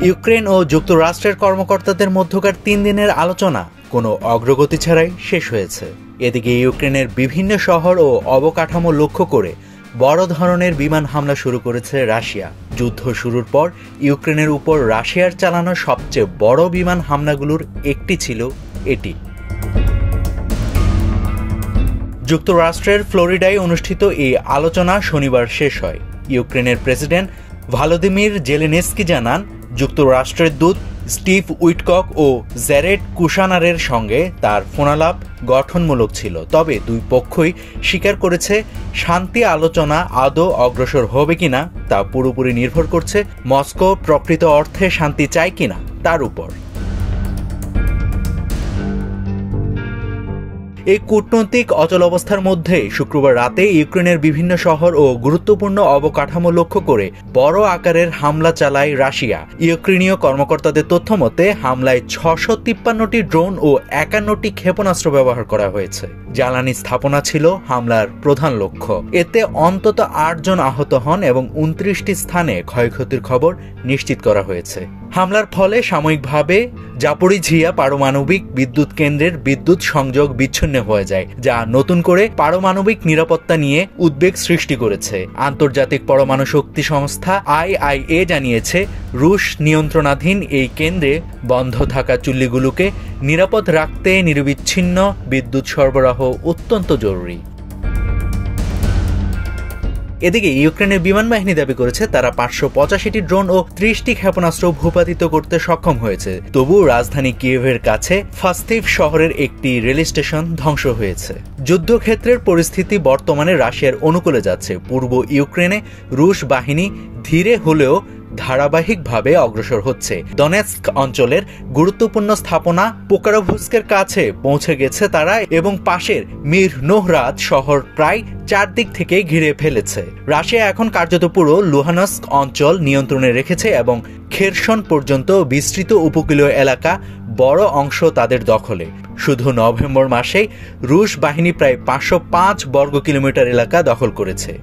Ukraine ও যুক্তরাষ্ট্রের কর্মকর্তাদের মধ্যকার 3 দিনের আলোচনা কোনো অগ্রগতি ছাড়াই শেষ হয়েছে। এদিকে ইউক্রেনের বিভিন্ন শহর ও অবকাঠামো লক্ষ্য করে বড় ধরনের বিমান হামলা শুরু করেছে রাশিয়া। যুদ্ধ শুরুর পর ইউক্রেনের উপর রাশিয়ার চালানো সবচেয়ে বড় বিমান হামলাগুলোর একটি ছিল এটি। যুক্তরাষ্ট্রের ফ্লোরিডায় অনুষ্ঠিত এই আলোচনা শনিবার শেষ হয়। ইউক্রেনের প্রেসিডেন্ট ভলোদিমির জেলেনস্কি জানান, যুক্তরাষ্ট্রের দূত স্টিভ উইটকক ও জ্যারেড কুশানারের সঙ্গে তার ফোনালাপ গঠনমূলক ছিল, তবে দুই পক্ষই স্বীকার করেছে শান্তি আলোচনা আদৌ অগ্রসর হবে কিনা তা পুরোপুরি নির্ভর করছে মস্কো প্রকৃত অর্থে শান্তি চায় কিনা তার উপর। এই কূটনৈতিক অচলাবস্থার মধ্যে শুক্রবার রাতে ইউক্রেনের বিভিন্ন শহর ও গুরুত্বপূর্ণ অবকাঠামো লক্ষ্য করে বড় আকারের হামলা চালায় রাশিয়া। ইউক্রেনীয় কর্মকর্তাদের তথ্য মতে হামলায় 653টি ড্রোন ও 51টি ক্ষেপণাস্ত্র ব্যবহার করা হয়েছে। জ্বালানি স্থাপনা ছিল হামলার প্রধান লক্ষ্য। এতে অন্তত 8 জন আহত হন এবং 29টি স্থানে ক্ষয়ক্ষতির খবর নিশ্চিত করা হয়েছে। হামলার ফলে সাময়িকভাবে জাপোরিঝিয়া পারমাণবিক বিদ্যুৎ কেন্দ্রের বিদ্যুৎ সংযোগ বিচ্ছিন্ন হয়ে যায়, যা নতুন করে পারমাণবিক নিরাপত্তা নিয়ে উদ্বেগ সৃষ্টি করেছে। আন্তর্জাতিক পরমাণু শক্তি সংস্থা IAEA জানিয়েছে, রুশ নিয়ন্ত্রণাধীন এই কেন্দ্রে বন্ধ থাকা চুল্লিগুলোকে নিরাপদ রাখতে নিরবিচ্ছিন্ন বিদ্যুৎ সরবরাহ অত্যন্ত জরুরি। এদিকে ইউক্রেনের বিমান বাহিনী দাবি করেছে তারা 585টি ড্রোন ও 30টি ক্ষেপণাস্ত্র ভূপাতিত করতে সক্ষম হয়েছে। তবু রাজধানী কিয়েভের কাছে ফাস্তিভ শহরের একটি রেল স্টেশন ধ্বংস হয়েছে। যুদ্ধক্ষেত্রের পরিস্থিতি বর্তমানে রাশিয়ার অনুকূলে যাচ্ছে। পূর্ব ইউক্রেনে রুশ বাহিনী ধীরে হলেও ধারাবাহিকভাবে অগ্রসর হচ্ছে। দনেৎস্ক অঞ্চলের গুরুত্বপূর্ণ স্থাপনা পোকারোভস্কের কাছে পৌঁছে গেছে তারা এবং পাশের মিরনোহরাদ শহর প্রায় 4 দিক থেকে ঘিরে ফেলেছে। রাশিয়া এখন কার্যত পুরো লুহানস্ক অঞ্চল নিয়ন্ত্রণে রেখেছে এবং খেরসন পর্যন্ত বিস্তৃত উপকূলীয় এলাকা বড় অংশ তাদের দখলে। শুধু নভেম্বর মাসেই রুশ বাহিনী প্রায় 505 বর্গ কিলোমিটার এলাকা দখল করেছে।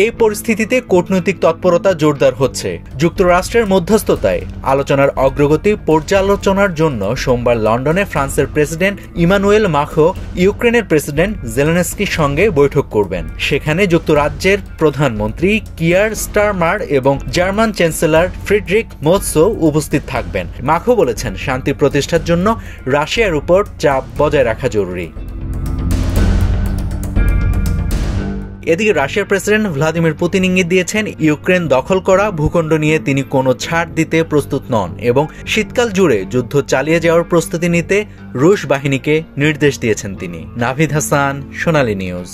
এই পরিস্থিতিতে কূটনৈতিক তৎপরতা জোরদার হচ্ছে। যুক্তরাষ্ট্রের মধ্যস্থতায় আলোচনার অগ্রগতি পর্যালোচনার জন্য সোমবার লন্ডনে ফ্রান্সের প্রেসিডেন্ট ইমানুয়েল মাখো ইউক্রেনের প্রেসিডেন্ট জেলেনস্কির সঙ্গে বৈঠক করবেন। সেখানে যুক্তরাজ্যের প্রধানমন্ত্রী কিয়ার স্টারমার এবং জার্মান চ্যান্সেলর ফ্রিডরিখ মের্জও উপস্থিত থাকবেন। মাখো বলেছেন, শান্তি প্রতিষ্ঠার জন্য রাশিয়ার উপর চাপ বজায় রাখা জরুরি। এদিকে রাশিয়ার প্রেসিডেন্ট ভ্লাদিমির পুতিন ইঙ্গিত দিয়েছেন, ইউক্রেন দখল করা ভূখণ্ড নিয়ে তিনি কোনো ছাড় দিতে প্রস্তুত নন এবং শীতকাল জুড়ে যুদ্ধ চালিয়ে যাওয়ার প্রস্তুতি নিতে রুশ বাহিনীকে নির্দেশ দিয়েছেন তিনি। নাভিদ হাসান, সোনালী নিউজ।